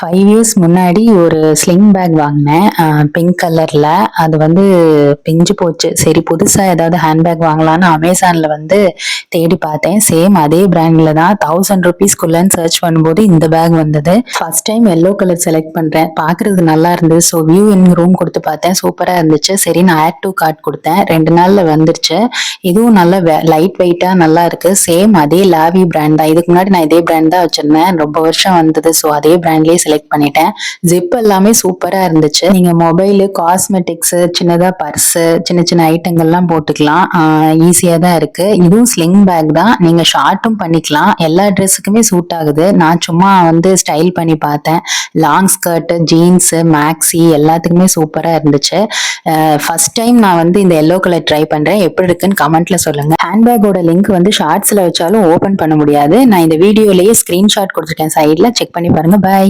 5 years முன்னாடி ஒரு sling bag வாங்கினேன். பிங்க் கலர்ல. அது வந்து பிஞ்சு போச்சு. சரி புதுசா ஏதாவது ஹேண்ட் பேக் வாங்கலாம்னு அமேசான்ல வந்து தேடி பார்த்தேன். சேம் அதே பிராண்ட்ல தான் ₹1000 சர்ச் பண்ணும்போது இந்த பேக் வந்தது. First time yellow colour select பண்றேன். பார்க்கறதுக்கு நல்லா இருந்தது. ஸோ வியூ இன் ரூம் கொடுத்து பார்த்தேன். சூப்பரா இருந்துச்சு. சரி நான் ஆட் டூ கார்ட் கொடுத்தேன். 2 நாள்ல வந்துருச்சு. இதுவும் நல்ல லைட் வெயிட்டா நல்லா இருக்கு. சேம் அதே லாவி பிராண்ட் தான். இதுக்கு முன்னாடி நான் இதே பிராண்ட் தான் வச்சிருந்தேன். ரொம்ப வருஷம் வந்தது. ஸோ அதே பிராண்ட்லயே செலக்ட் பண்ணிட்டேன். ஜிப் எல்லாமே சூப்பரா இருந்துச்சு. நீங்க மொபைலு, காஸ்மெட்டிக்ஸ், சின்னதா பர்ஸு, சின்ன சின்ன ஐட்டங்கள்லாம் போட்டுக்கலாம். ஈஸியா தான் இருக்கு. இதுவும் ஸ்லிங் பேக் தான். நீங்க ஷார்ட்டும் பண்ணிக்கலாம். எல்லா ட்ரெஸ்ஸுக்குமே சூட் ஆகுது. நான் சும்மா வந்து ஸ்டைல் பண்ணி பார்த்தேன். லாங் ஸ்கர்ட், ஜீன்ஸ், மேக்ஸி எல்லாத்துக்குமே சூப்பரா இருந்துச்சு. ஃபர்ஸ்ட் டைம் நான் வந்து இந்த எல்லோ கலர் ட்ரை பண்றேன். எப்படி இருக்குன்னு கமெண்ட்ல சொல்லுங்க. ஹேண்ட்பேக்கோட லிங்க் வந்து ஷார்ட்ஸ்ல வச்சாலும் ஓபன் பண்ண முடியாது. நான் இந்த வீடியோலயே ஸ்கிரீன்ஷாட் கொடுத்துருக்கேன் சைட்ல. செக் பண்ணி பாருங்க. பாய்.